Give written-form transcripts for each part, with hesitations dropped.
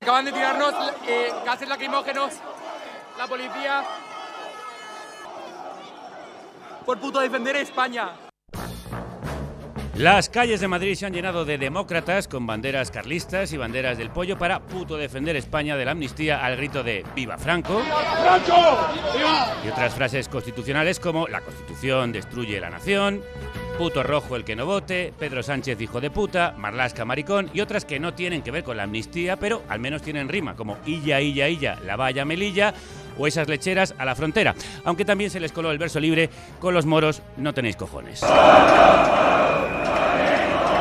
Acaban de tirarnos gases lacrimógenos, la policía, por puto defender España. Las calles de Madrid se han llenado de demócratas con banderas carlistas y banderas del pollo para puto defender España de la amnistía al grito de ¡Viva Franco! ¡Viva Franco! ¡Viva! Y otras frases constitucionales como la Constitución destruye la nación, puto rojo el que no vote, Pedro Sánchez hijo de puta, Marlaska maricón y otras que no tienen que ver con la amnistía, pero al menos tienen rima, como illa, illa, illa, la valla melilla o esas lecheras a la frontera. Aunque también se les coló el verso libre con los moros no tenéis cojones.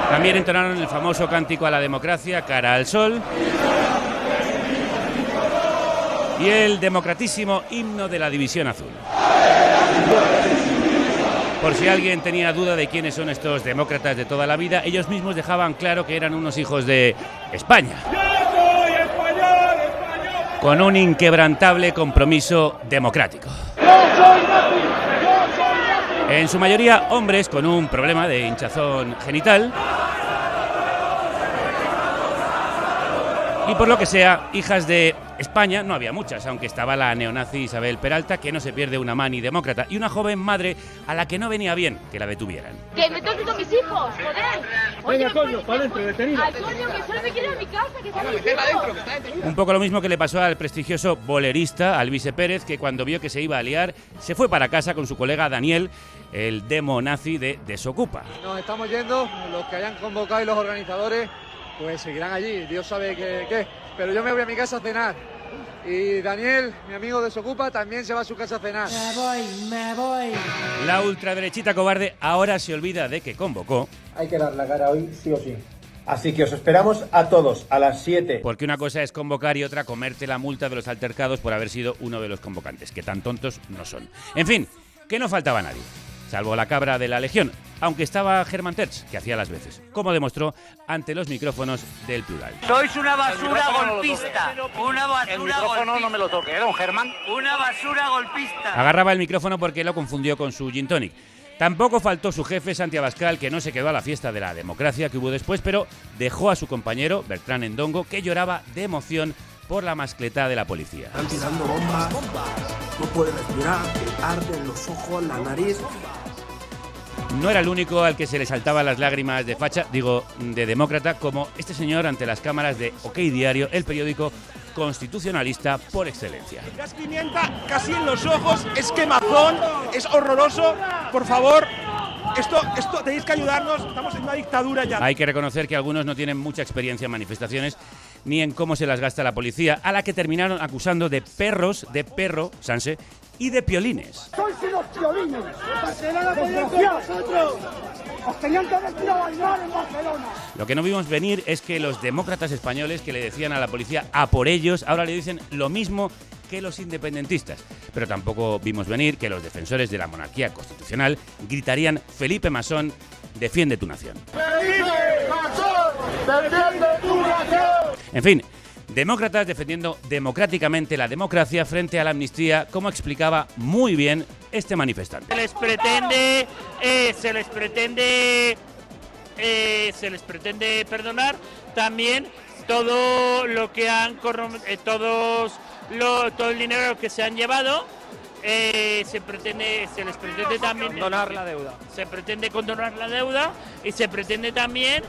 También entonaron el famoso cántico a la democracia, cara al sol, y el democratísimo himno de la División Azul. Por si alguien tenía duda de quiénes son estos demócratas de toda la vida, ellos mismos dejaban claro que eran unos hijos de España, con un inquebrantable compromiso democrático. En su mayoría hombres con un problema de hinchazón genital y por lo que sea, hijas de España no había muchas, aunque estaba la neonazi Isabel Peralta, que no se pierde una mani demócrata, y una joven madre a la que no venía bien que la detuvieran. ¡Que me toquen con mis hijos, joder! Venga, coño, para adentro, detenido. ¡Al coño, que solo me quiero en mi casa, que están mis hijos! Un poco lo mismo que le pasó al prestigioso bolerista Alvise Pérez, que cuando vio que se iba a liar, se fue para casa con su colega Daniel, el demo nazi de Desokupa. Nos estamos yendo, los que hayan convocado y los organizadores, pues seguirán allí, Dios sabe qué. Pero yo me voy a mi casa a cenar. Y Daniel, mi amigo Desokupa, también se va a su casa a cenar. Me voy. La ultraderechita cobarde ahora se olvida de que convocó. Hay que dar la cara hoy, sí o sí. Así que os esperamos a todos a las 7. Porque una cosa es convocar y otra comerte la multa de los altercados por haber sido uno de los convocantes, que tan tontos no son. En fin, que no faltaba nadie, salvo la cabra de la Legión, aunque estaba Germán Terz, que hacía las veces, como demostró ante los micrófonos del Plural. Sois una basura golpista. Una basura el micrófono golpista. no me lo toque, don Germán. Una basura golpista. Agarraba el micrófono porque lo confundió con su gin tonic. Tampoco faltó su jefe, Santi Abascal, que no se quedó a la fiesta de la democracia que hubo después, pero dejó a su compañero, Bertrán Endongo, que lloraba de emoción por la mascleta de la policía. Están tirando bombas, no puede respirar, le arden los ojos, la nariz. No era el único al que se le saltaban las lágrimas de facha, de demócrata, como este señor ante las cámaras de OK Diario, el periódico constitucionalista por excelencia. Gas pimienta casi en los ojos, es quemazón, es horroroso. Por favor, esto tenéis que ayudarnos, estamos en una dictadura ya. Hay que reconocer que algunos no tienen mucha experiencia en manifestaciones ni en cómo se las gasta la policía, a la que terminaron acusando de perros, de perro, Sanse, y de piolines. ¡Sois unos piolines! ¡Vosotros! ¡Os tenían que haber tirado a bailar en Barcelona! Lo que no vimos venir es que los demócratas españoles que le decían a la policía a por ellos, ahora le dicen lo mismo que los independentistas. Pero tampoco vimos venir que los defensores de la monarquía constitucional gritarían Felipe Masón, defiende tu nación. ¡Felipe Masón, defiende tu nación! En fin, demócratas defendiendo democráticamente la democracia frente a la amnistía, como explicaba muy bien este manifestante. Se les pretende perdonar también todo lo que han todo el dinero que se han llevado. Se les pretende también Condonar la deuda. Se pretende condonar la deuda y se pretende también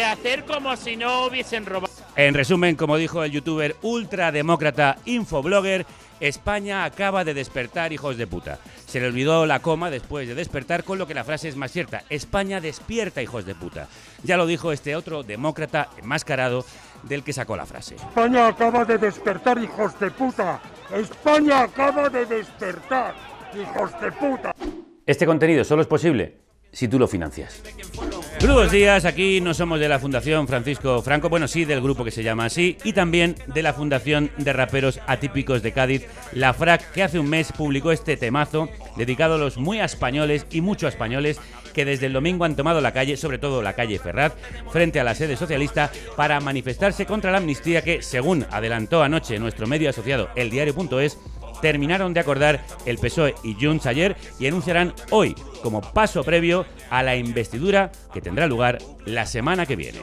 hacer como si no hubiesen robado. En resumen, como dijo el youtuber ultrademócrata Infoblogger, España acaba de despertar, hijos de puta. Se le olvidó la coma después de despertar, con lo que la frase es más cierta. España despierta, hijos de puta. Ya lo dijo este otro demócrata enmascarado del que sacó la frase. España acaba de despertar, hijos de puta. España acaba de despertar, hijos de puta. Este contenido solo es posible si tú lo financias. Crudos días, aquí no somos de la Fundación Francisco Franco, bueno, sí, del grupo que se llama así, y también de la Fundación de Raperos Atípicos de Cádiz, la FRAC, que hace un mes publicó este temazo dedicado a los muy españoles y mucho españoles que desde el domingo han tomado la calle, sobre todo la calle Ferraz, frente a la sede socialista, para manifestarse contra la amnistía que, según adelantó anoche nuestro medio asociado El Diario.es, terminaron de acordar el PSOE y Junts ayer y anunciarán hoy como paso previo a la investidura que tendrá lugar la semana que viene.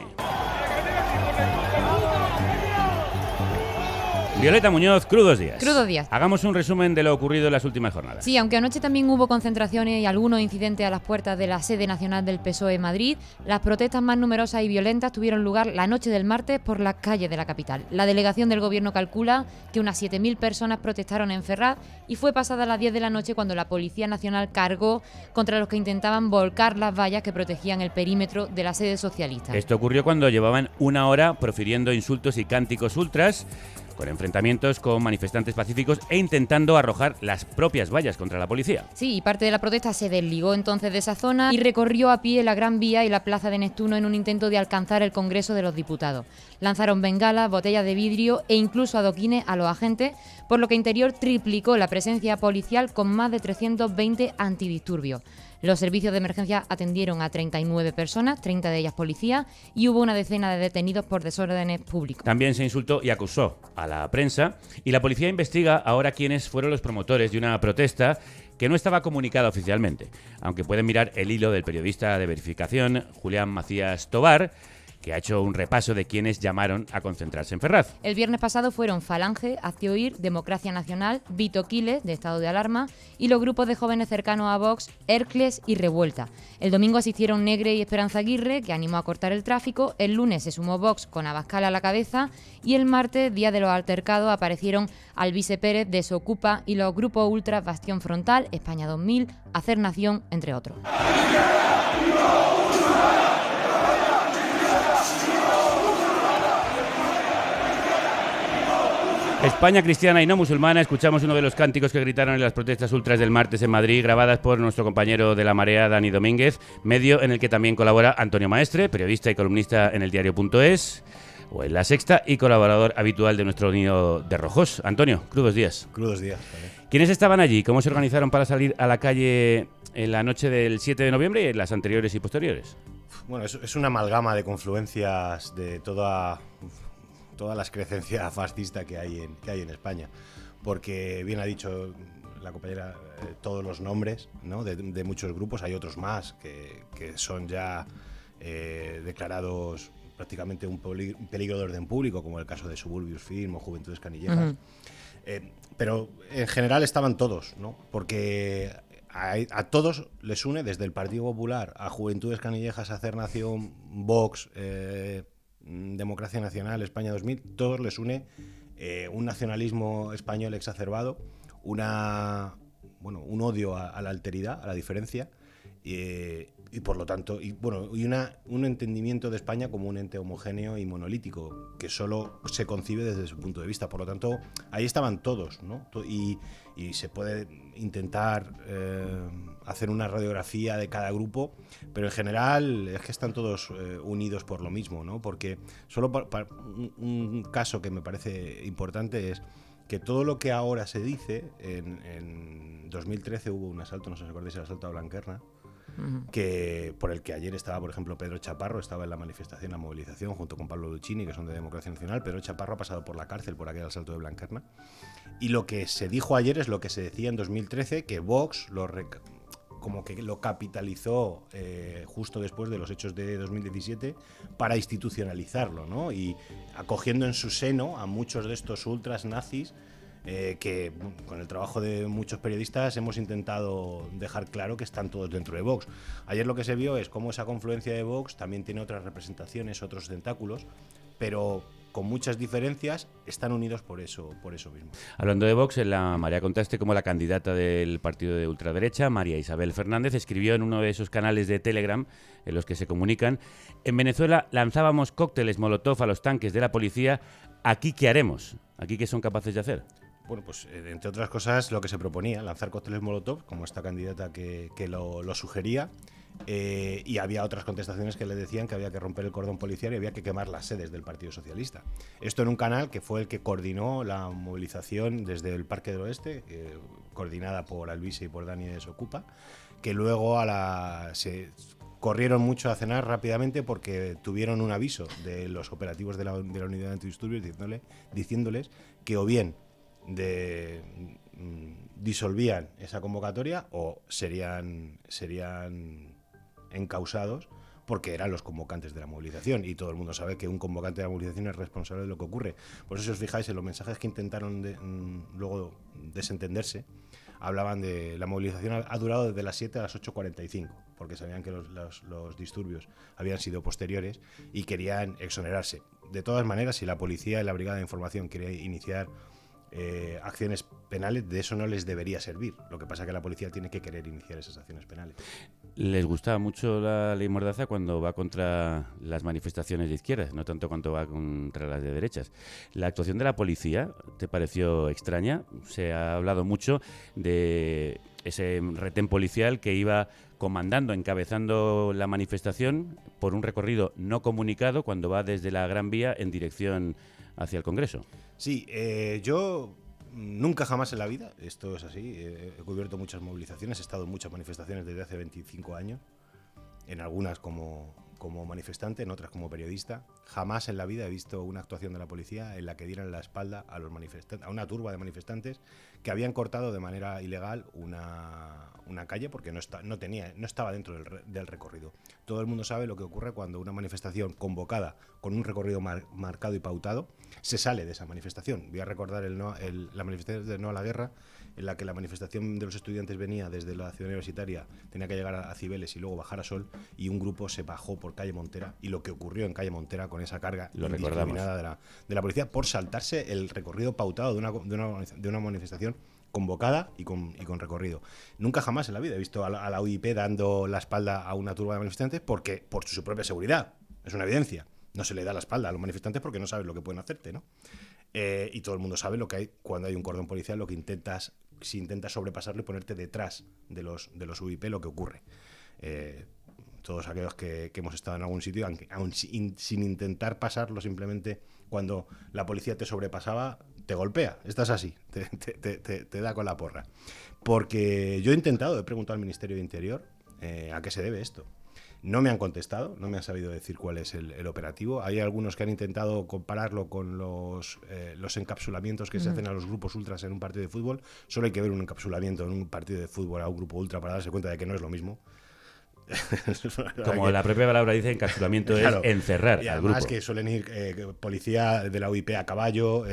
Violeta Muñoz, crudos días. Crudos días. Hagamos un resumen de lo ocurrido en las últimas jornadas. Sí, aunque anoche también hubo concentraciones y algunos incidentes a las puertas de la sede nacional del PSOE en Madrid, las protestas más numerosas y violentas tuvieron lugar la noche del martes por las calles de la capital. La delegación del gobierno calcula que unas 7.000 personas protestaron en Ferraz y fue pasada las 10 de la noche cuando la Policía Nacional cargó contra los que intentaban volcar las vallas que protegían el perímetro de la sede socialista. Esto ocurrió cuando llevaban una hora profiriendo insultos y cánticos ultras, con enfrentamientos con manifestantes pacíficos e intentando arrojar las propias vallas contra la policía. Sí, y parte de la protesta se desligó entonces de esa zona y recorrió a pie la Gran Vía y la Plaza de Neptuno en un intento de alcanzar el Congreso de los Diputados. Lanzaron bengalas, botellas de vidrio e incluso adoquines a los agentes, por lo que Interior triplicó la presencia policial con más de 320 antidisturbios. Los servicios de emergencia atendieron a 39 personas, 30 de ellas policías, y hubo una decena de detenidos por desórdenes públicos. También se insultó y acusó a la prensa, y la policía investiga ahora quiénes fueron los promotores de una protesta que no estaba comunicada oficialmente, aunque pueden mirar el hilo del periodista de verificación Julián Macías Tobar, que ha hecho un repaso de quienes llamaron a concentrarse en Ferraz. El viernes pasado fueron Falange, Hazte Oír, Democracia Nacional, Vito Quiles, de estado de alarma, y los grupos de jóvenes cercanos a Vox, Hércules y Revuelta. El domingo asistieron Negre y Esperanza Aguirre, que animó a cortar el tráfico. El lunes se sumó Vox con Abascal a la cabeza, y el martes, día de los altercados, aparecieron Alvise Pérez de Socupa y los grupos ultras Bastión Frontal, España 2000, Hacer Nación, entre otros. España cristiana y no musulmana, escuchamos uno de los cánticos que gritaron en las protestas ultras del martes en Madrid, grabadas por nuestro compañero de La Marea, Dani Domínguez, medio en el que también colabora Antonio Maestre, periodista y columnista en eldiario.es o en La Sexta y colaborador habitual de nuestro Nido de Rojos. Antonio, crudos días. Crudos días. Vale. ¿Quiénes estaban allí? ¿Cómo se organizaron para salir a la calle en la noche del 7 de noviembre y en las anteriores y posteriores? Bueno, es una amalgama de confluencias de toda la excrecencia fascista que hay en España, porque bien ha dicho la compañera todos los nombres, ¿no? de muchos grupos. Hay otros más que son ya declarados prácticamente un peligro de orden público, como el caso de Suburbius Film o Juventudes Canillejas. Pero en general estaban todos, ¿no? Porque a todos les une, desde el Partido Popular a Juventudes Canillejas, Hacer Nación, Vox, Democracia Nacional, España 2000, todos les une un nacionalismo español exacerbado, un odio a la alteridad, a la diferencia, y por lo tanto, un entendimiento de España como un ente homogéneo y monolítico, que solo se concibe desde su punto de vista. Por lo tanto, ahí estaban todos, ¿no? Y se puede intentar hacer una radiografía de cada grupo, pero en general es que están todos unidos por lo mismo, ¿no? Porque solo para un caso que me parece importante es que todo lo que ahora se dice, en 2013 hubo un asalto, no sé si os acordáis, el asalto a Blanquerna, por el que ayer estaba, por ejemplo, Pedro Chaparro, estaba en la manifestación, la movilización, junto con Pablo Luchini, que son de Democracia Nacional. Pedro Chaparro ha pasado por la cárcel por aquel asalto de Blanquerna. Y lo que se dijo ayer es lo que se decía en 2013, que Vox como que lo capitalizó justo después de los hechos de 2017 para institucionalizarlo, ¿no? Y acogiendo en su seno a muchos de estos ultras nazis que con el trabajo de muchos periodistas hemos intentado dejar claro que están todos dentro de Vox. Ayer lo que se vio es cómo esa confluencia de Vox también tiene otras representaciones, otros tentáculos, pero con muchas diferencias, están unidos por eso mismo. Hablando de Vox, en La Marea contaste cómo la candidata del partido de ultraderecha, María Isabel Fernández, escribió en uno de esos canales de Telegram en los que se comunican: en Venezuela lanzábamos cócteles molotov a los tanques de la policía, ¿aquí qué haremos? ¿Aquí qué son capaces de hacer? Bueno, pues entre otras cosas lo que se proponía, lanzar cócteles molotov, como esta candidata que lo sugería, y había otras contestaciones que le decían que había que romper el cordón policial y había que quemar las sedes del Partido Socialista. Esto en un canal que fue el que coordinó la movilización desde el Parque del Oeste, coordinada por Alvise y por Dani de Socupa, que luego se corrieron mucho a cenar rápidamente porque tuvieron un aviso de los operativos de la unidad de antidisturbios diciéndoles que o bien disolvían esa convocatoria o serían encausados porque eran los convocantes de la movilización, y todo el mundo sabe que un convocante de la movilización es responsable de lo que ocurre. Por eso, si os fijáis en los mensajes que intentaron luego desentenderse, hablaban de la movilización ha durado desde las 7 a las 8:45, porque sabían que los disturbios habían sido posteriores y querían exonerarse. De todas maneras, si la policía y la brigada de información quiere iniciar acciones penales, de eso no les debería servir. Lo que pasa es que la policía tiene que querer iniciar esas acciones penales. Les gusta mucho la ley Mordaza cuando va contra las manifestaciones de izquierdas, no tanto cuando va contra las de derechas. ¿La actuación de la policía te pareció extraña? Se ha hablado mucho de ese retén policial que iba comandando, encabezando la manifestación por un recorrido no comunicado cuando va desde la Gran Vía en dirección hacia el Congreso. Sí, yo nunca jamás en la vida, esto es así, he cubierto muchas movilizaciones, he estado en muchas manifestaciones desde hace 25 años, en algunas como manifestante, en otras como periodista. Jamás en la vida he visto una actuación de la policía en la que dieran la espalda a los manifestantes, a una turba de manifestantes que habían cortado de manera ilegal una calle porque no estaba dentro del recorrido. Todo el mundo sabe lo que ocurre cuando una manifestación convocada con un recorrido marcado y pautado se sale de esa manifestación. Voy a recordar la manifestación de No a la Guerra, en la que la manifestación de los estudiantes venía desde la ciudad universitaria, tenía que llegar a Cibeles y luego bajar a Sol, y un grupo se bajó por calle Montera, y lo que ocurrió en calle Montera con esa carga indiscriminada de la policía por saltarse el recorrido pautado de una manifestación convocada y con recorrido. Nunca jamás en la vida he visto a la UIP dando la espalda a una turba de manifestantes porque por su propia seguridad, es una evidencia. No se le da la espalda a los manifestantes porque no sabes lo que pueden hacerte, ¿no? Y todo el mundo sabe lo que hay cuando hay un cordón policial, lo que si intentas sobrepasarlo y ponerte detrás de los UIP, lo que ocurre. Todos aquellos que hemos estado en algún sitio, aún sin intentar pasarlo, simplemente cuando la policía te sobrepasaba, te golpea. Estás así, te da con la porra. Porque yo he preguntado al Ministerio de Interior a qué se debe esto. No me han contestado, no me han sabido decir cuál es el operativo. Hay algunos que han intentado compararlo con los encapsulamientos que se hacen a los grupos ultras en un partido de fútbol. Solo hay que ver un encapsulamiento en un partido de fútbol a un grupo ultra para darse cuenta de que no es lo mismo. Como la propia palabra dice, encapsulamiento, claro, es encerrar y al además grupo. Que suelen ir policía de la UIP a caballo,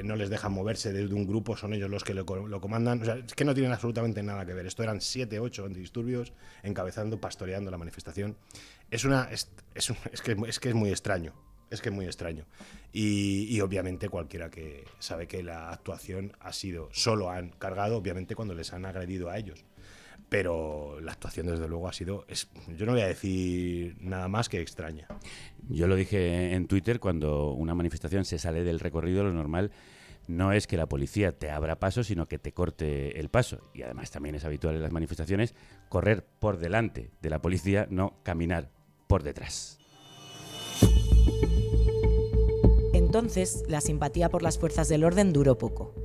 no les dejan moverse de un grupo, son ellos los que lo comandan. O sea, es que no tienen absolutamente nada que ver. Esto eran 7, 8 antidisturbios encabezando, pastoreando la manifestación. Es que es muy extraño. Es que es muy extraño. Y obviamente cualquiera que sabe que la actuación solo han cargado, obviamente, cuando les han agredido a ellos. Pero la actuación, desde luego, yo no voy a decir nada más que extraña. Yo lo dije en Twitter, cuando una manifestación se sale del recorrido, lo normal no es que la policía te abra paso, sino que te corte el paso. Y además también es habitual en las manifestaciones correr por delante de la policía, no caminar por detrás. Entonces, la simpatía por las fuerzas del orden duró poco.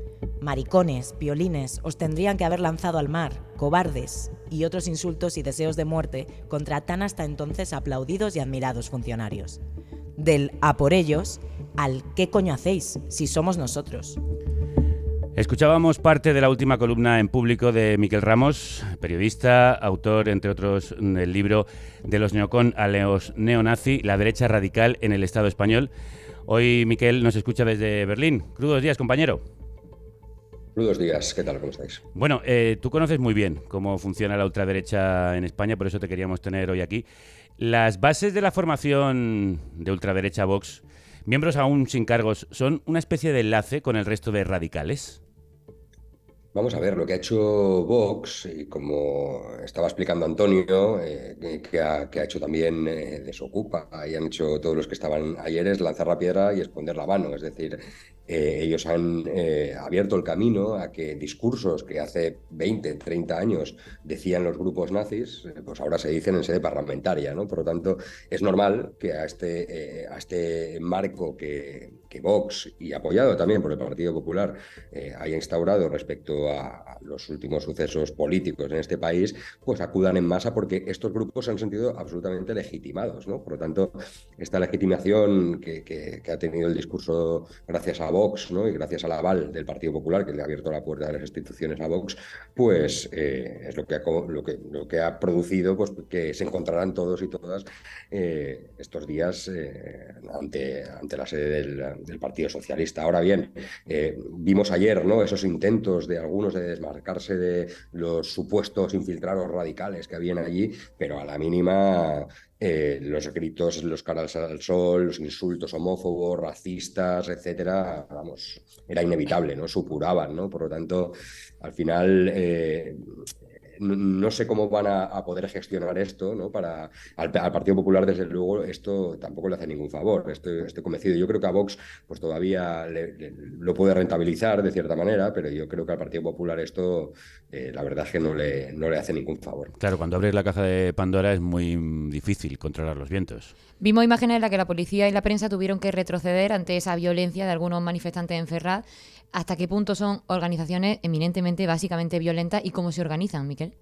Maricones, piolines, os tendrían que haber lanzado al mar, cobardes, y otros insultos y deseos de muerte contra tan hasta entonces aplaudidos y admirados funcionarios. Del "a por ellos" al "¿qué coño hacéis si somos nosotros?". Escuchábamos parte de la última columna en Público de Miquel Ramos, periodista, autor, entre otros, del libro De los neocon a los neonazi, la derecha radical en el Estado español. Hoy Miquel nos escucha desde Berlín. Crudos días, compañero. Buenos días, ¿qué tal? ¿Cómo estáis? Bueno, tú conoces muy bien cómo funciona la ultraderecha en España, por eso te queríamos tener hoy aquí. Las bases de la formación de ultraderecha Vox, miembros aún sin cargos, ¿son una especie de enlace con el resto de radicales? Vamos a ver, lo que ha hecho Vox, y como estaba explicando Antonio, que ha hecho también Desocupa, y han hecho todos los que estaban ayer, es lanzar la piedra y esconder la mano. Es decir, ellos han abierto el camino a que discursos que hace 20, 30 años decían los grupos nazis, pues ahora se dicen en sede parlamentaria, ¿no? Por lo tanto, es normal que a este marco que Vox, y apoyado también por el Partido Popular, haya instaurado respecto a los últimos sucesos políticos en este país, pues acudan en masa porque estos grupos se han sentido absolutamente legitimados, ¿no? Por lo tanto, esta legitimación que ha tenido el discurso gracias a Vox, ¿no? Y gracias al aval del Partido Popular, que le ha abierto la puerta de las instituciones a Vox, pues es lo que ha producido pues, que se encontrarán todos y todas estos días ante la sede del Partido Socialista. Ahora bien, vimos ayer, ¿no?, esos intentos de algunos de desmarcarse de los supuestos infiltrados radicales que habían allí, pero a la mínima los gritos, los caras al sol, los insultos homófobos, racistas, etcétera, vamos, era inevitable, ¿no? Supuraban, ¿no? Por lo tanto, al final no sé cómo van a poder gestionar esto, ¿no? Al Partido Popular, desde luego, esto tampoco le hace ningún favor. Estoy convencido. Yo creo que a Vox pues todavía lo puede rentabilizar de cierta manera, pero yo creo que al Partido Popular esto, la verdad es que no le hace ningún favor. Claro, cuando abres la caja de Pandora es muy difícil controlar los vientos. Vimos imágenes en las que la policía y la prensa tuvieron que retroceder ante esa violencia de algunos manifestantes en Ferraz. ¿Hasta qué punto son organizaciones eminentemente, básicamente violentas y cómo se organizan, Miquel?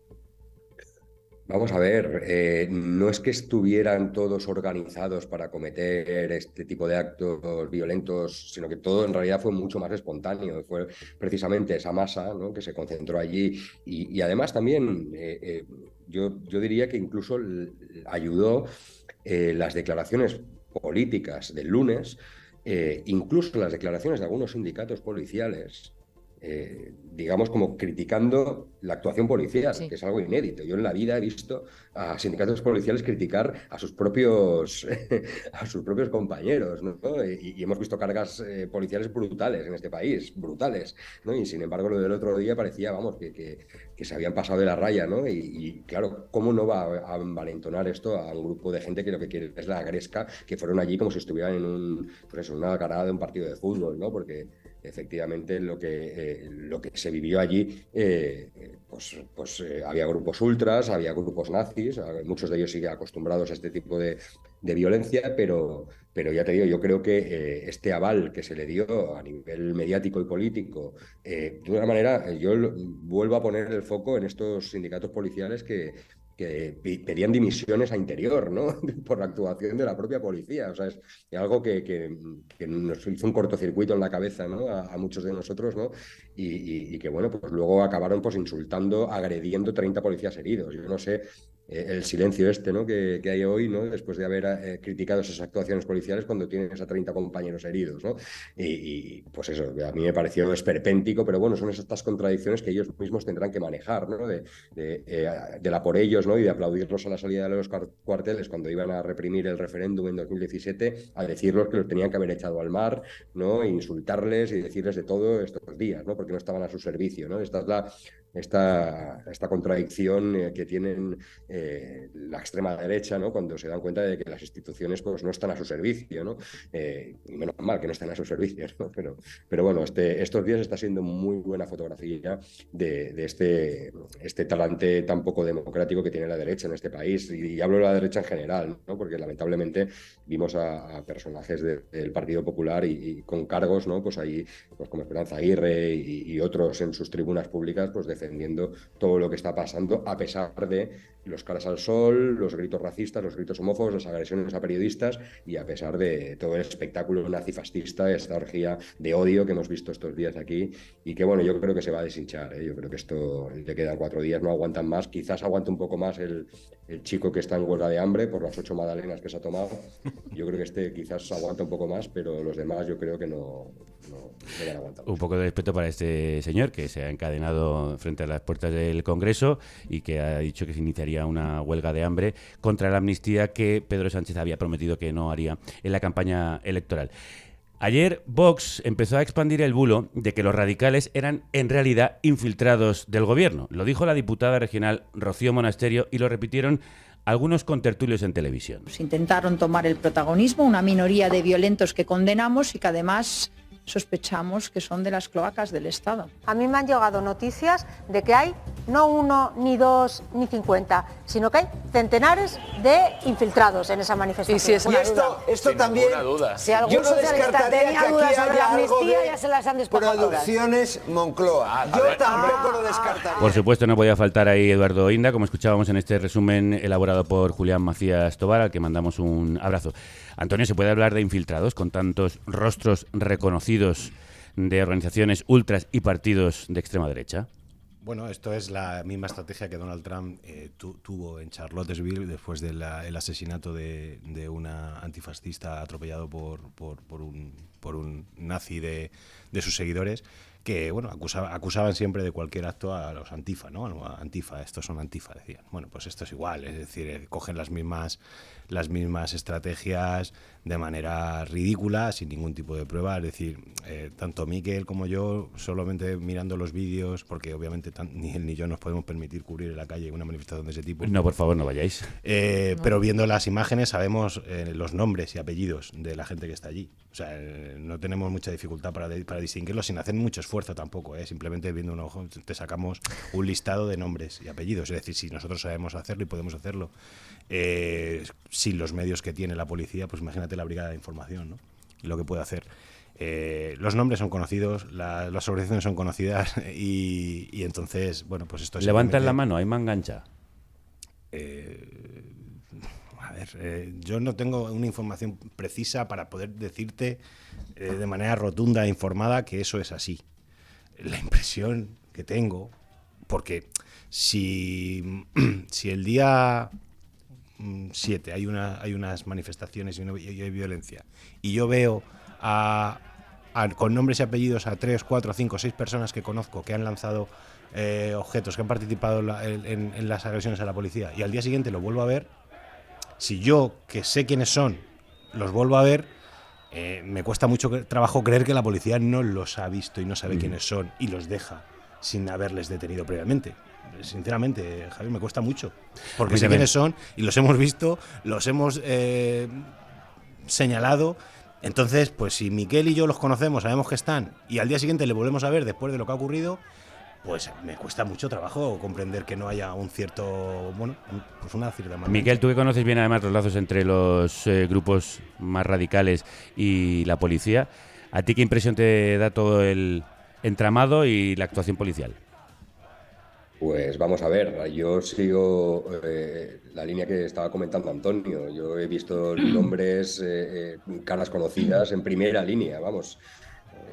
Vamos a ver, no es que estuvieran todos organizados para cometer este tipo de actos violentos, sino que todo en realidad fue mucho más espontáneo. Fue precisamente esa masa, ¿no?, que se concentró allí y además también yo diría que incluso ayudó las declaraciones políticas del lunes, incluso las declaraciones de algunos sindicatos policiales, digamos como criticando la actuación policial, sí, que es algo inédito. Yo en la vida he visto a sindicatos policiales criticar a sus propios compañeros, ¿no? Y hemos visto cargas policiales brutales en este país, brutales, ¿no? Y sin embargo lo del otro día parecía, vamos, que se habían pasado de la raya, ¿no? Y claro, ¿cómo no va a envalentonar esto a un grupo de gente que lo que quiere es la gresca, que fueron allí como si estuvieran en una carrera de un partido de fútbol, ¿no? Porque efectivamente lo que se vivió allí, había grupos ultras, había grupos nazis, muchos de ellos siguen acostumbrados a este tipo de violencia, pero ya te digo, yo creo que este aval que se le dio a nivel mediático y político, de una manera, yo vuelvo a poner el foco en estos sindicatos policiales que pedían dimisiones a Interior, ¿no? Por la actuación de la propia policía. O sea, es algo que nos hizo un cortocircuito en la cabeza, ¿no?, a muchos de nosotros, ¿no? Y que, bueno, pues luego acabaron pues insultando, agrediendo 30 policías heridos. Yo no sé el silencio este, ¿no?, que hay hoy, ¿no?, después de haber criticado esas actuaciones policiales cuando tienes a 30 compañeros heridos, ¿no? Y pues eso, a mí me pareció esperpéntico, pero bueno, son estas contradicciones que ellos mismos tendrán que manejar, ¿no? De la por ellos, ¿no?, y de aplaudirlos a la salida de los cuarteles cuando iban a reprimir el referéndum en 2017, a decirlos que los tenían que haber echado al mar, ¿no?, e insultarles y decirles de todo estos días, ¿no?, porque no estaban a su servicio, ¿no? Esta es esta contradicción que tienen la extrema derecha, ¿no?, cuando se dan cuenta de que las instituciones pues no están a su servicio, ¿no? Y menos mal que no están a su servicio, ¿no? Pero bueno, estos días está siendo muy buena fotografía de este talante tan poco democrático que tiene la derecha en este país, y hablo de la derecha en general, ¿no?, porque lamentablemente vimos a personajes del Partido Popular y con cargos, ¿no?, pues ahí pues como Esperanza Aguirre y otros en sus tribunas públicas pues defendiendo todo lo que está pasando, a pesar de los caras al sol, los gritos racistas, los gritos homófobos, las agresiones a periodistas, y a pesar de todo el espectáculo nazifascista, esta orgía de odio que hemos visto estos días aquí, y que bueno, yo creo que se va a deshinchar, ¿eh? Yo creo que esto le quedan 4 días, no aguantan más, quizás aguante un poco más el chico que está en huelga de hambre por las 8 magdalenas que se ha tomado. Yo creo que quizás aguanta un poco más, pero los demás yo creo que no van a aguantar. Un poco de respeto para este señor que se ha encadenado frente a las puertas del Congreso y que ha dicho que se iniciaría una huelga de hambre contra la amnistía que Pedro Sánchez había prometido que no haría en la campaña electoral. Ayer Vox empezó a expandir el bulo de que los radicales eran en realidad infiltrados del gobierno. Lo dijo la diputada regional Rocío Monasterio y lo repitieron algunos contertulios en televisión. Intentaron tomar el protagonismo, una minoría de violentos que condenamos y que además sospechamos que son de las cloacas del Estado. A mí me han llegado noticias de que hay no 1, ni 2, ni 50, sino que hay centenares de infiltrados en esa manifestación. Y esto también, si algún yo no socialista tenía dudas sobre la amnistía, ya se las han despejado. Producciones Moncloa. Yo tampoco lo descartaría. Por supuesto, no podía faltar ahí Eduardo Inda, como escuchábamos en este resumen elaborado por Julián Macías Tobar, al que mandamos un abrazo. Antonio, ¿se puede hablar de infiltrados con tantos rostros reconocidos de organizaciones ultras y partidos de extrema derecha? Bueno, esto es la misma estrategia que Donald Trump tuvo en Charlottesville después del asesinato de una antifascista atropellado por un nazi de sus seguidores, que bueno, acusaban siempre de cualquier acto a los Antifa, ¿no? Antifa, estos son Antifa, decían. Bueno, pues esto es igual, es decir, cogen las mismas estrategias de manera ridícula, sin ningún tipo de prueba. Es decir, tanto Miquel como yo, solamente mirando los vídeos, porque obviamente ni él ni yo nos podemos permitir cubrir en la calle una manifestación de ese tipo. No, por favor, no vayáis. Pero viendo las imágenes sabemos los nombres y apellidos de la gente que está allí. O sea, no tenemos mucha dificultad para distinguirlos sin hacer mucho esfuerzo tampoco. Simplemente viendo un ojo te sacamos un listado de nombres y apellidos. Es decir, si nosotros sabemos hacerlo y podemos hacerlo sin los medios que tiene la policía, pues imagínate la brigada de información, ¿no? Lo que puede hacer. Los nombres son conocidos, las organizaciones son conocidas y entonces, bueno, pues esto es... Levantan la mano, hay mangancha. A ver, yo no tengo una información precisa para poder decirte de manera rotunda e informada que eso es así. La impresión que tengo, porque si el día 7 hay unas manifestaciones y hay violencia y yo veo con nombres y apellidos a 3, 4, 5, 6 personas que conozco que han lanzado objetos, que han participado en las agresiones a la policía, y al día siguiente lo vuelvo a ver, si yo, que sé quiénes son, los vuelvo a ver, me cuesta mucho trabajo creer que la policía no los ha visto y no sabe quiénes son y los deja sin haberles detenido previamente. Sinceramente, Javier, me cuesta mucho, porque sé quiénes son y los hemos visto, los hemos señalado. Entonces, pues si Miquel y yo los conocemos, sabemos que están, y al día siguiente le volvemos a ver después de lo que ha ocurrido, pues me cuesta mucho trabajo comprender que no haya un cierto, bueno, pues una cierta manera. Miquel, tú que conoces bien además los lazos entre los grupos más radicales y la policía, ¿a ti qué impresión te da todo el entramado y la actuación policial? Pues vamos a ver, yo sigo la línea que estaba comentando Antonio. Yo he visto nombres, caras conocidas en primera línea, vamos.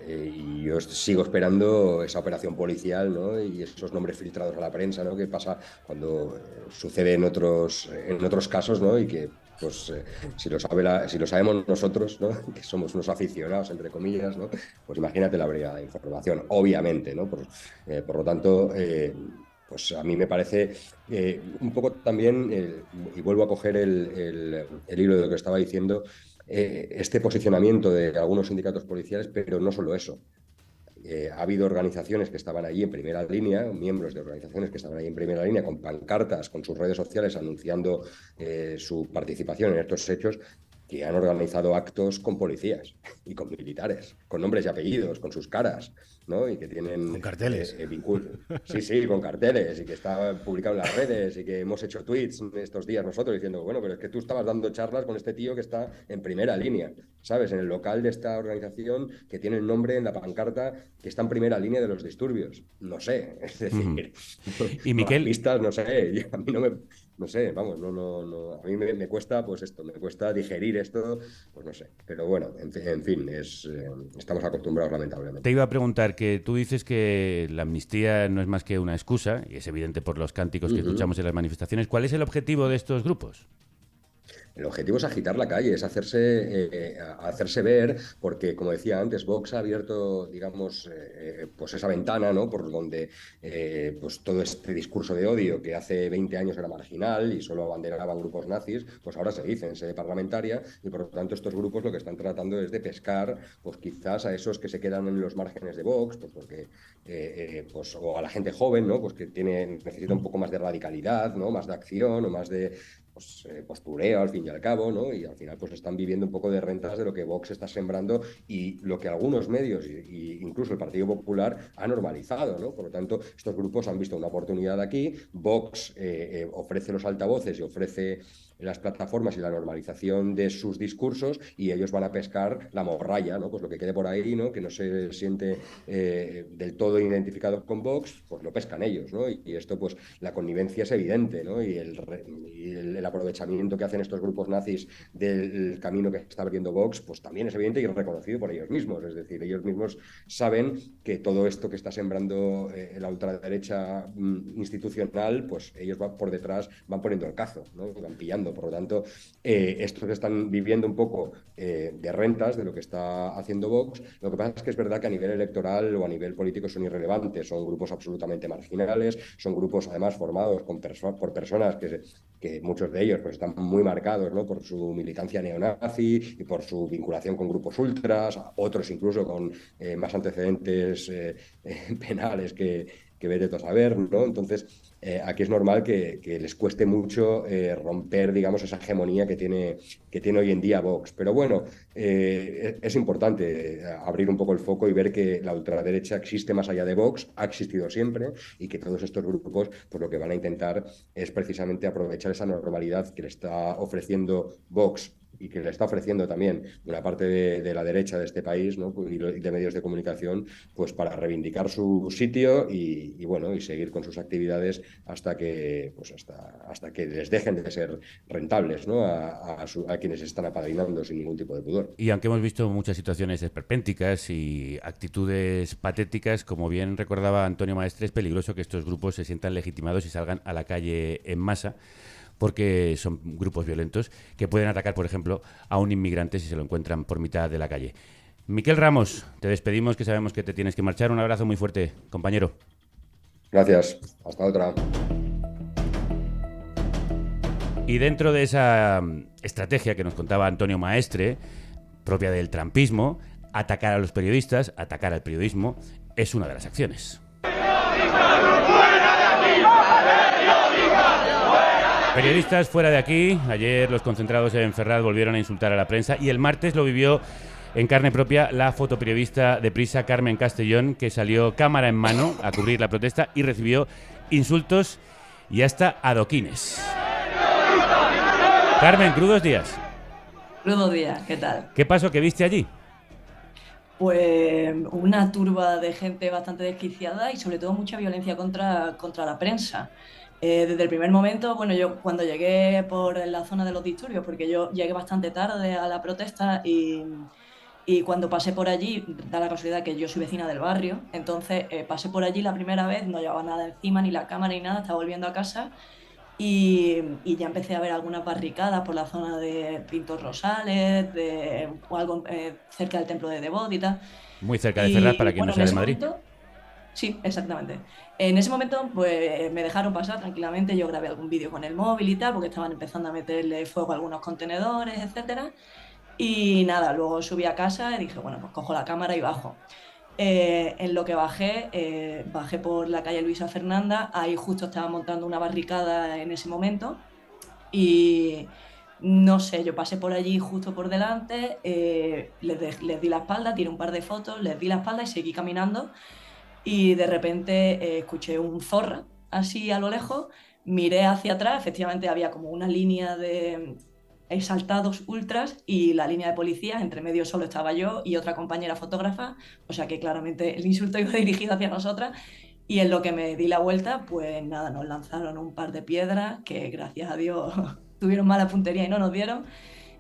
Y yo sigo esperando esa operación policial, ¿no? Y esos nombres filtrados a la prensa, ¿no? Que pasa cuando sucede en otros casos, ¿no? Y que pues si lo sabemos nosotros, ¿no? Que somos unos aficionados, entre comillas, ¿no? Pues imagínate la brigada de información, obviamente, ¿no? Por lo tanto, pues a mí me parece un poco también, y vuelvo a coger el hilo de lo que estaba diciendo, este posicionamiento de algunos sindicatos policiales, pero no solo eso. Ha habido organizaciones que estaban allí en primera línea, miembros de organizaciones que estaban allí en primera línea con pancartas, con sus redes sociales anunciando su participación en estos hechos, que han organizado actos con policías y con militares, con nombres y apellidos, con sus caras, ¿no? Y que tienen... Con carteles. Sí, con carteles, y que está publicado en las redes, y que hemos hecho tweets estos días nosotros diciendo, bueno, pero es que tú estabas dando charlas con este tío que está en primera línea, ¿sabes? En el local de esta organización que tiene el nombre en la pancarta que está en primera línea de los disturbios. No sé, es decir... Y Miquel... Pistas, no sé, a mí no me... No sé, vamos, no. A mí me cuesta, pues esto, me cuesta digerir esto, pues no sé. Pero bueno, en fin, estamos acostumbrados lamentablemente. Te iba a preguntar que tú dices que la amnistía no es más que una excusa, y es evidente por los cánticos que escuchamos en las manifestaciones. ¿Cuál es el objetivo de estos grupos? El objetivo es agitar la calle, es hacerse ver, porque, como decía antes, Vox ha abierto, digamos, pues esa ventana, ¿no? Por donde pues todo este discurso de odio que hace 20 años era marginal y solo abanderaban grupos nazis, pues ahora se dice en sede parlamentaria, y por lo tanto estos grupos lo que están tratando es de pescar, pues quizás a esos que se quedan en los márgenes de Vox, pues porque pues, o a la gente joven, ¿no? Pues que necesita un poco más de radicalidad, ¿no? Más de acción o más de postureo al fin y al cabo, ¿no? Y al final pues están viviendo un poco de rentas de lo que Vox está sembrando y lo que algunos medios y incluso el Partido Popular ha normalizado, ¿no? Por lo tanto, estos grupos han visto una oportunidad aquí. Vox ofrece los altavoces y ofrece las plataformas y la normalización de sus discursos, y ellos van a pescar la morralla, ¿no? Pues lo que quede por ahí, ¿no? Que no se siente del todo identificado con Vox, pues lo pescan ellos, ¿no? Y esto, pues la connivencia es evidente, ¿no? Y el aprovechamiento que hacen estos grupos nazis del camino que está abriendo Vox, pues también es evidente y reconocido por ellos mismos. Es decir, ellos mismos saben que todo esto que está sembrando la ultraderecha institucional, pues ellos van por detrás, van poniendo el cazo, ¿no? Van pillando. Por lo tanto, estos que están viviendo un poco de rentas de lo que está haciendo Vox, lo que pasa es que es verdad que a nivel electoral o a nivel político son irrelevantes, son grupos absolutamente marginales, son grupos además formados por personas que muchos de ellos pues están muy marcados, ¿no? Por su militancia neonazi y por su vinculación con grupos ultras, otros incluso con más antecedentes penales que vete a saber, ¿no? Entonces, aquí es normal que les cueste mucho romper, digamos, esa hegemonía que tiene hoy en día Vox. Pero bueno, es importante abrir un poco el foco y ver que la ultraderecha existe más allá de Vox, ha existido siempre, y que todos estos grupos, pues lo que van a intentar es precisamente aprovechar esa normalidad que le está ofreciendo Vox y que le está ofreciendo también una parte de la derecha de este país, ¿no? Y de medios de comunicación, pues para reivindicar su sitio y bueno, y seguir con sus actividades hasta que les dejen de ser rentables, ¿no? A quienes están apadrinando sin ningún tipo de pudor. Y aunque hemos visto muchas situaciones esperpénticas y actitudes patéticas, como bien recordaba Antonio Maestre, es peligroso que estos grupos se sientan legitimados y salgan a la calle en masa, porque son grupos violentos que pueden atacar, por ejemplo, a un inmigrante si se lo encuentran por mitad de la calle. Miquel Ramos, te despedimos, que sabemos que te tienes que marchar. Un abrazo muy fuerte, compañero. Gracias. Hasta otra. Y dentro de esa estrategia que nos contaba Antonio Maestre, propia del trumpismo, atacar a los periodistas, atacar al periodismo, es una de las acciones. Periodistas fuera de aquí. Ayer los concentrados en Ferraz volvieron a insultar a la prensa y el martes lo vivió en carne propia la fotoperiodista de Prisa, Carmen Castellón, que salió cámara en mano a cubrir la protesta y recibió insultos y hasta adoquines. Carmen, crudos días. Crudos días, ¿qué tal? ¿Qué pasó? ¿Qué viste allí? Pues una turba de gente bastante desquiciada y sobre todo mucha violencia contra la prensa. Desde el primer momento, bueno, yo cuando llegué por la zona de los disturbios, porque yo llegué bastante tarde a la protesta y cuando pasé por allí, da la casualidad que yo soy vecina del barrio, entonces pasé por allí la primera vez, no llevaba nada encima, ni la cámara ni nada, estaba volviendo a casa y ya empecé a ver algunas barricadas por la zona de Pintos Rosales, o algo cerca del templo de Devot y tal. Muy cerca de Ferraz, para quien bueno, no sea de Madrid. Sí, exactamente. En ese momento, pues me dejaron pasar tranquilamente. Yo grabé algún vídeo con el móvil y tal, porque estaban empezando a meterle fuego a algunos contenedores, etcétera. Y nada, luego subí a casa y dije, bueno, pues cojo la cámara y bajo. En lo que bajé por la calle Luisa Fernanda. Ahí justo estaba montando una barricada en ese momento. Y no sé, yo pasé por allí justo por delante, les di la espalda, tiré un par de fotos, les di la espalda y seguí caminando. Y de repente escuché un zorra así a lo lejos, miré hacia atrás, efectivamente había como una línea de exaltados ultras y la línea de policías, entre medio solo estaba yo y otra compañera fotógrafa, o sea que claramente el insulto iba dirigido hacia nosotras. Y en lo que me di la vuelta, pues nada, nos lanzaron un par de piedras que gracias a Dios tuvieron mala puntería y no nos dieron.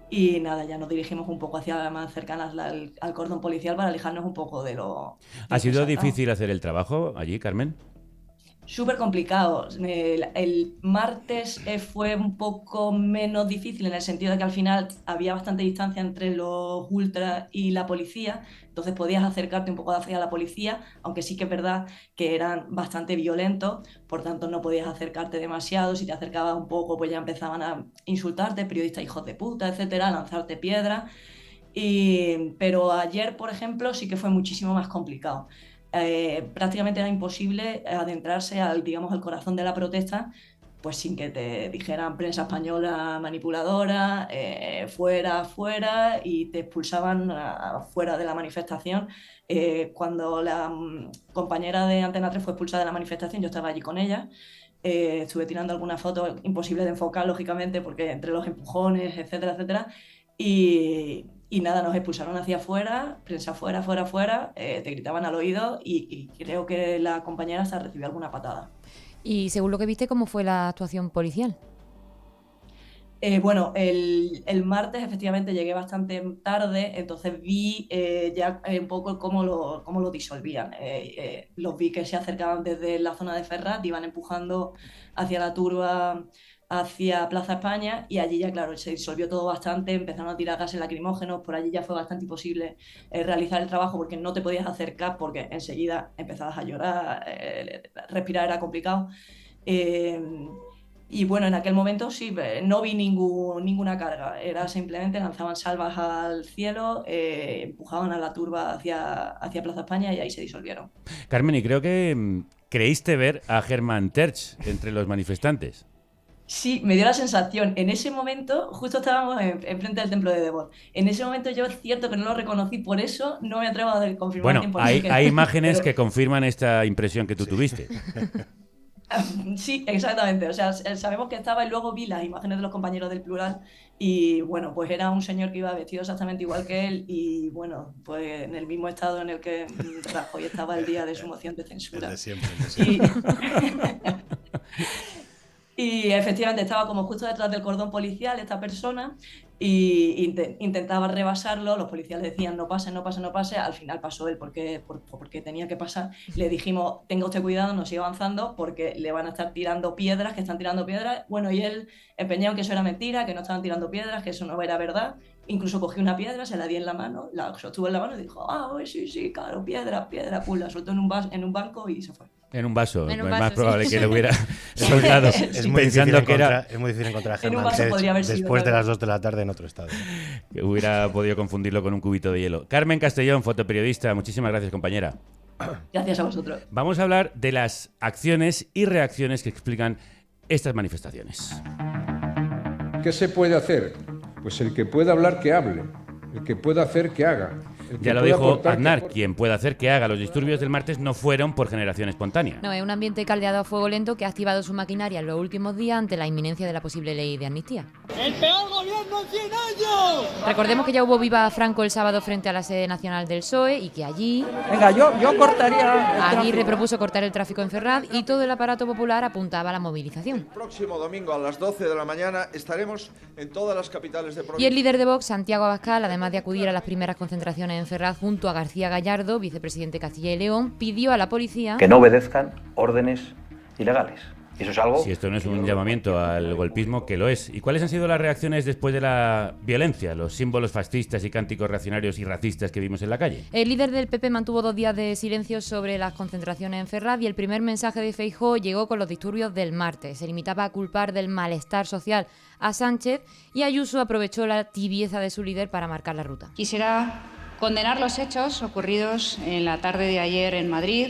Y nada, ya nos dirigimos un poco hacia más cercanas al cordón policial para alejarnos un poco de lo... ¿Ha sido difícil hacer el trabajo allí, Carmen? Súper complicado. El martes fue un poco menos difícil en el sentido de que al final había bastante distancia entre los ultras y la policía, entonces podías acercarte un poco hacia la policía, aunque sí que es verdad que eran bastante violentos, por tanto no podías acercarte demasiado. Si te acercabas un poco, pues ya empezaban a insultarte, periodistas hijos de puta, etcétera, a lanzarte piedras. Pero ayer, por ejemplo, sí que fue muchísimo más complicado. Prácticamente era imposible adentrarse al corazón de la protesta, pues sin que te dijeran prensa española manipuladora, fuera, y te expulsaban fuera de la manifestación. Cuando la compañera de Antena 3 fue expulsada de la manifestación, yo estaba allí con ella. Estuve tirando algunas fotos, imposible de enfocar, lógicamente, porque entre los empujones, etcétera, etcétera. Y nada, nos expulsaron hacia afuera, prensa fuera, te gritaban al oído y creo que la compañera hasta recibió alguna patada. Y según lo que viste, ¿cómo fue la actuación policial? Bueno, el martes efectivamente llegué bastante tarde, entonces vi ya un poco cómo lo disolvían. Los vi que se acercaban desde la zona de Ferraz, iban empujando hacia la turba, hacia Plaza España, y allí ya, claro, se disolvió todo bastante, empezaron a tirar gases lacrimógenos, por allí ya fue bastante imposible realizar el trabajo porque no te podías acercar porque enseguida empezabas a llorar, respirar era complicado. Y bueno, en aquel momento sí, no vi ninguna carga, era simplemente lanzaban salvas al cielo, empujaban a la turba hacia Plaza España y ahí se disolvieron. Carmen, y creo que creíste ver a Hermann Tertsch entre los manifestantes. Sí, me dio la sensación. En ese momento, justo estábamos enfrente del templo de Devot. En ese momento yo es cierto que no lo reconocí, por eso no me atrevo a confirmar. Bueno, hay imágenes que confirman esta impresión que tú tuviste. Sí, exactamente. O sea, sabemos que estaba y luego vi las imágenes de los compañeros del Plural y bueno, pues era un señor que iba vestido exactamente igual que él y bueno, pues en el mismo estado en el que Rajoy estaba el día de su moción de censura. El de siempre. Y efectivamente estaba como justo detrás del cordón policial esta persona y intentaba rebasarlo, los policías le decían no pase, no pase, no pase, al final pasó él porque tenía que pasar, le dijimos tenga usted cuidado, no siga avanzando porque le van a estar tirando piedras, que están tirando piedras, bueno, y él empeñado en que eso era mentira, que no estaban tirando piedras, que eso no era verdad, incluso cogí una piedra, se la di en la mano, la sostuvo en la mano y dijo, sí, claro, piedra, pues la soltó en un banco y se fue. En un vaso, en un es vaso, más probable sí. que lo hubiera soltado. Es muy pensando difícil que era es muy difícil encontrar a En un Hermann vaso podría haber Tertsch sido, después de claro. las 2 de la tarde en otro estado. que hubiera podido confundirlo con un cubito de hielo. Carmen Castellón, fotoperiodista, muchísimas gracias, compañera. Gracias a vosotros. Vamos a hablar de las acciones y reacciones que explican estas manifestaciones. ¿Qué se puede hacer? Pues el que pueda hablar, que hable. El que pueda hacer, que haga. Ya lo dijo Aznar, quien puede hacer que haga. Los disturbios del martes no fueron por generación espontánea. No, es un ambiente caldeado a fuego lento que ha activado su maquinaria en los últimos días ante la inminencia de la posible ley de amnistía. ¡El peor gobierno en 100 años! Recordemos que ya hubo viva Franco el sábado frente a la sede nacional del PSOE y que allí... Venga, yo cortaría... Aguirre propuso cortar el tráfico en Ferraz y todo el aparato popular apuntaba a la movilización. El próximo domingo a las 12 de la mañana estaremos en todas las capitales de provincia. Y el líder de Vox, Santiago Abascal, además de acudir a las primeras concentraciones en Ferraz junto a García Gallardo, vicepresidente Castilla y León, pidió a la policía que no obedezcan órdenes ilegales. Y eso es algo... Si esto no es un llamamiento al golpismo, que lo es. ¿Y cuáles han sido las reacciones después de la violencia, los símbolos fascistas y cánticos reaccionarios y racistas que vimos en la calle? El líder del PP mantuvo 2 días de silencio sobre las concentraciones en Ferraz y el primer mensaje de Feijóo llegó con los disturbios del martes. Se limitaba a culpar del malestar social a Sánchez y Ayuso aprovechó la tibieza de su líder para marcar la ruta. Quisiera condenar los hechos ocurridos en la tarde de ayer en Madrid,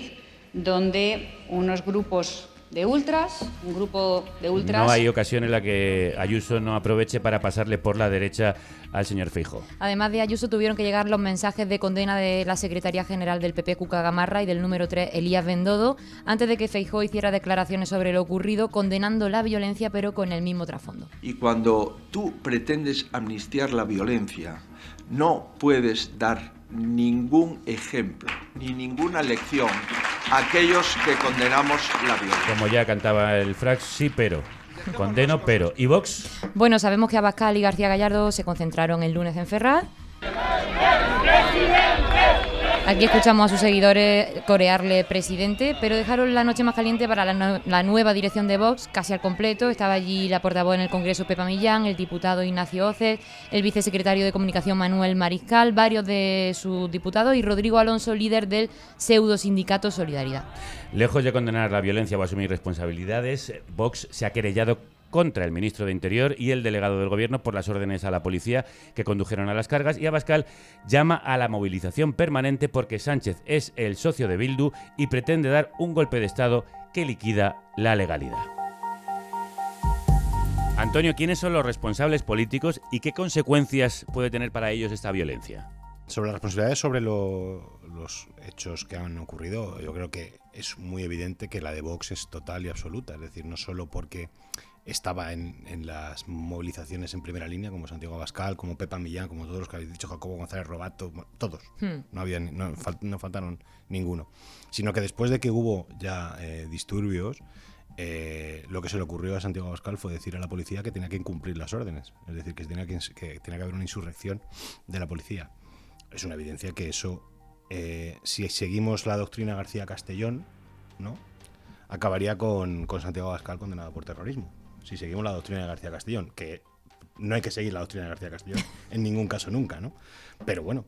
donde unos grupos de ultras, un grupo de ultras... No hay ocasión en la que Ayuso no aproveche para pasarle por la derecha al señor Feijóo. Además de Ayuso tuvieron que llegar los mensajes de condena de la Secretaría General del PP, Cuca Gamarra, y del número 3, Elías Bendodo, antes de que Feijóo hiciera declaraciones sobre lo ocurrido, condenando la violencia pero con el mismo trasfondo. Y cuando tú pretendes amnistiar la violencia, no puedes dar ningún ejemplo ni ninguna lección a aquellos que condenamos la violencia. Como ya cantaba el Frax, sí, pero. Condeno, pero. ¿Y Vox? Bueno, sabemos que Abascal y García Gallardo se concentraron el lunes en Ferraz. Aquí escuchamos a sus seguidores corearle presidente, pero dejaron la noche más caliente para la nueva dirección de Vox, casi al completo. Estaba allí la portavoz en el Congreso, Pepa Millán, el diputado Ignacio Oces, el vicesecretario de Comunicación, Manuel Mariscal, varios de sus diputados y Rodrigo Alonso, líder del pseudo sindicato Solidaridad. Lejos de condenar la violencia o asumir responsabilidades, Vox se ha querellado contra el ministro de Interior y el delegado del Gobierno por las órdenes a la policía que condujeron a las cargas, y Abascal llama a la movilización permanente porque Sánchez es el socio de Bildu y pretende dar un golpe de Estado que liquida la legalidad. Antonio, ¿quiénes son los responsables políticos y qué consecuencias puede tener para ellos esta violencia? Sobre las responsabilidades sobre los hechos que han ocurrido, yo creo que es muy evidente que la de Vox es total y absoluta. Es decir, no solo porque estaba en las movilizaciones en primera línea, como Santiago Abascal, como Pepa Millán, como todos los que habéis dicho, Jacobo González Robato, todos. No faltaron ninguno. Sino que después de que hubo ya disturbios, lo que se le ocurrió a Santiago Abascal fue decir a la policía que tenía que incumplir las órdenes, es decir, que tenía que haber una insurrección de la policía. Es una evidencia que eso, si seguimos la doctrina García Castellón, ¿no?, acabaría con Santiago Abascal condenado por terrorismo. Si seguimos la doctrina de García Castellón, que no hay que seguir la doctrina de García Castellón en ningún caso nunca, ¿no? Pero bueno,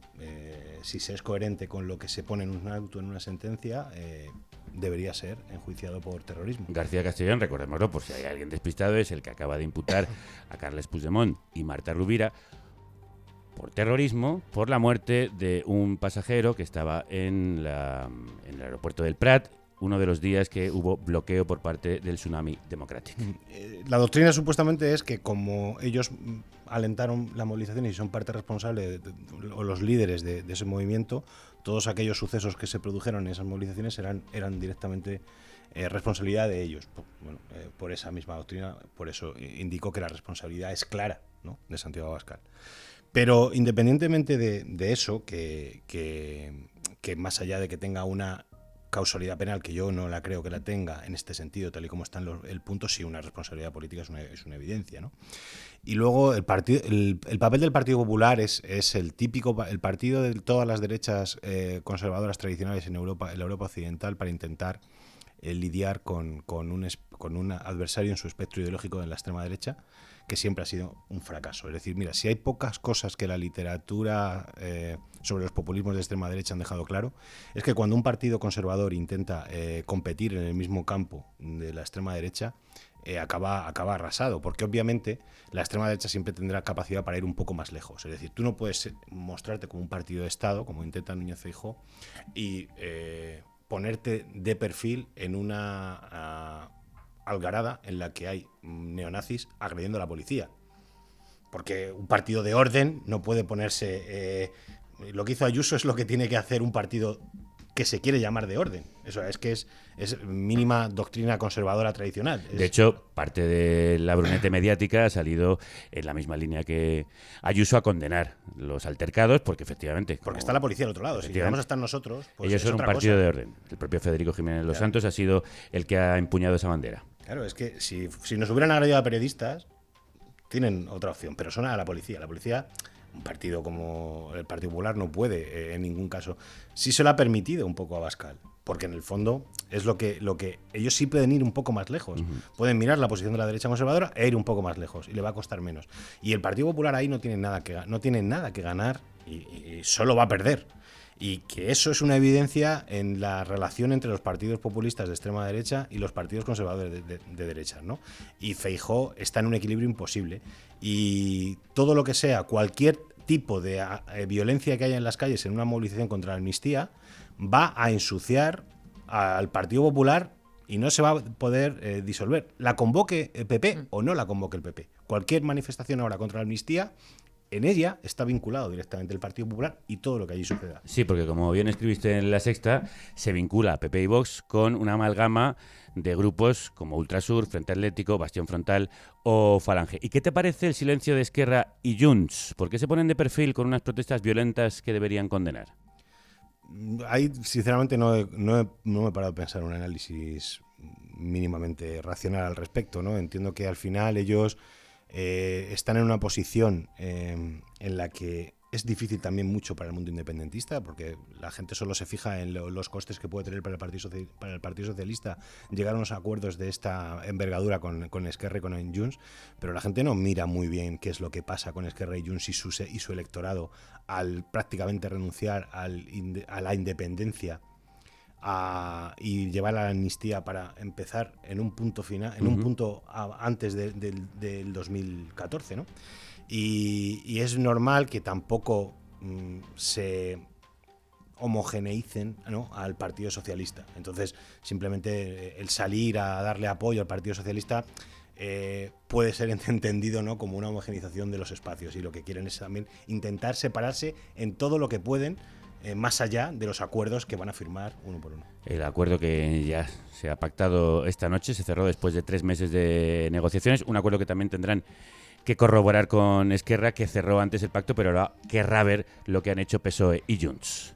si se es coherente con lo que se pone en un auto, en una sentencia, debería ser enjuiciado por terrorismo. García Castellón, recordémoslo por si hay alguien despistado, es el que acaba de imputar a Carles Puigdemont y Marta Rovira por terrorismo, por la muerte de un pasajero que estaba en el aeropuerto del Prat, uno de los días que hubo bloqueo por parte del Tsunami Democratic. La doctrina supuestamente es que como ellos alentaron la movilización y son parte responsable o los líderes de ese movimiento, todos aquellos sucesos que se produjeron en esas movilizaciones eran directamente responsabilidad de ellos. Por esa misma doctrina, por eso indicó que la responsabilidad es clara, ¿no?, de Santiago Abascal. Pero independientemente de eso, que más allá de que tenga una causalidad penal, que yo no la creo que la tenga en este sentido, tal y como está en el punto, sí, una responsabilidad política es una evidencia, ¿no? Y luego el papel del Partido Popular es el típico, el partido de todas las derechas conservadoras tradicionales en la Europa occidental, para intentar lidiar con un adversario en su espectro ideológico de la extrema derecha, que siempre ha sido un fracaso. Es decir, mira, si hay pocas cosas que la literatura sobre los populismos de extrema derecha han dejado claro, es que cuando un partido conservador intenta competir en el mismo campo de la extrema derecha, acaba arrasado, porque obviamente la extrema derecha siempre tendrá capacidad para ir un poco más lejos. Es decir, tú no puedes mostrarte como un partido de Estado, como intenta Núñez Feijóo, y ponerte de perfil en una algarada en la que hay neonazis agrediendo a la policía. Porque un partido de orden no puede ponerse... lo que hizo Ayuso es lo que tiene que hacer un partido que se quiere llamar de orden. Eso es que es mínima doctrina conservadora tradicional. De hecho, parte de la brunete mediática ha salido en la misma línea que Ayuso a condenar los altercados, porque efectivamente... Porque está la policía al otro lado. Si llegamos a estar nosotros, pues ellos es son un otra partido cosa. de orden. El propio Federico Jiménez Los Santos ha sido el que ha empuñado esa bandera. Claro, es que si nos hubieran agredido a periodistas, tienen otra opción, pero son a la policía. La policía, un partido como el Partido Popular, no puede en ningún caso. Sí se lo ha permitido un poco a Abascal, porque en el fondo es lo que ellos sí pueden ir un poco más lejos. Pueden mirar la posición de la derecha conservadora e ir un poco más lejos, y le va a costar menos. Y el Partido Popular ahí no tiene nada que ganar y solo va a perder. Y que eso es una evidencia en la relación entre los partidos populistas de extrema derecha y los partidos conservadores de derecha, ¿no? Y Feijóo está en un equilibrio imposible. Y todo lo que sea, cualquier tipo de violencia que haya en las calles en una movilización contra la amnistía, va a ensuciar al Partido Popular y no se va a poder disolver. La convoque el PP o no la convoque el PP. Cualquier manifestación ahora contra la amnistía, en ella está vinculado directamente el Partido Popular y todo lo que allí suceda. Sí, porque como bien escribiste en La Sexta, se vincula a PP y Vox con una amalgama de grupos como Ultrasur, Frente Atlético, Bastión Frontal o Falange. ¿Y qué te parece el silencio de Esquerra y Junts? ¿Por qué se ponen de perfil con unas protestas violentas que deberían condenar? Ahí, sinceramente, no me he parado a pensar un análisis mínimamente racional al respecto, ¿no? Entiendo que al final ellos están en una posición en la que es difícil también mucho para el mundo independentista, porque la gente solo se fija en los costes que puede tener para el Partido Socialista llegar a unos acuerdos de esta envergadura con Esquerra y con Junts, pero la gente no mira muy bien qué es lo que pasa con Esquerra y Junts y su electorado al prácticamente renunciar a la independencia y llevar a la amnistía para empezar en un punto final, en un punto antes del 2014, ¿no? Y es normal que tampoco se homogeneicen, ¿no?, al Partido Socialista. Entonces, simplemente el salir a darle apoyo al Partido Socialista puede ser entendido, ¿no?, como una homogeneización de los espacios, y lo que quieren es también intentar separarse en todo lo que pueden, más allá de los acuerdos que van a firmar uno por uno. El acuerdo que ya se ha pactado esta noche se cerró después de 3 meses de negociaciones, un acuerdo que también tendrán que corroborar con Esquerra, que cerró antes el pacto, pero ahora querrá ver lo que han hecho PSOE y Junts.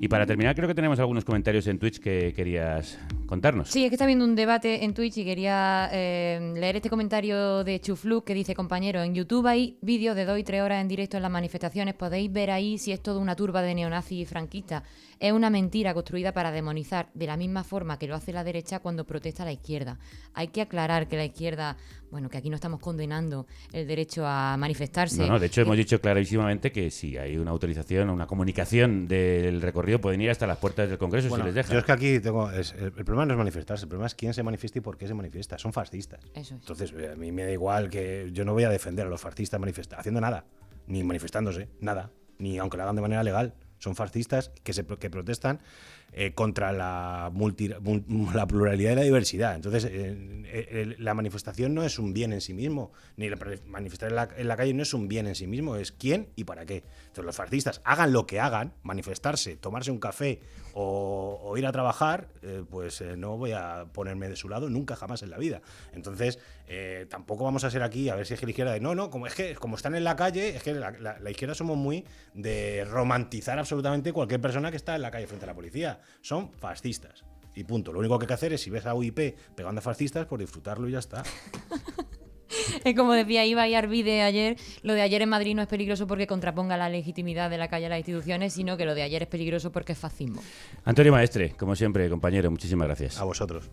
Y para terminar, creo que tenemos algunos comentarios en Twitch que querías contarnos. Sí, es que está viendo un debate en Twitch y quería leer este comentario de Chufluk que dice: compañero, en YouTube hay vídeos de 2 y 3 horas en directo en las manifestaciones. Podéis ver ahí si es toda una turba de neonazis y franquistas. Es una mentira construida para demonizar de la misma forma que lo hace la derecha cuando protesta la izquierda. Hay que aclarar que la izquierda, bueno, que aquí no estamos condenando el derecho a manifestarse. No, de hecho hemos dicho clarísimamente que si hay una autorización o una comunicación del recorrido pueden ir hasta las puertas del Congreso si les dejan. Yo es que aquí tengo... el problema no es manifestarse, el problema es quién se manifiesta y por qué se manifiesta. Son fascistas. Eso es. Entonces, a mí me da igual que... Yo no voy a defender a los fascistas haciendo nada, ni manifestándose, nada, ni aunque lo hagan de manera legal. Son fascistas que protestan contra la pluralidad y la diversidad. Entonces, la manifestación no es un bien en sí mismo, ni manifestar en la calle no es un bien en sí mismo, es quién y para qué. Entonces, los fascistas, hagan lo que hagan, manifestarse, tomarse un café o ir a trabajar, pues no voy a ponerme de su lado nunca jamás en la vida. Entonces, tampoco vamos a ser aquí a ver si es que la izquierda como están en la calle, es que la izquierda somos muy de romantizar absolutamente cualquier persona que está en la calle frente a la policía. Son fascistas. Y punto. Lo único que hay que hacer es, si ves a UIP pegando a fascistas, pues disfrutarlo y ya está. Es como decía Ibai Arvide ayer, lo de ayer en Madrid no es peligroso porque contraponga la legitimidad de la calle a las instituciones, sino que lo de ayer es peligroso porque es fascismo. Antonio Maestre, como siempre, compañero, muchísimas gracias. A vosotros.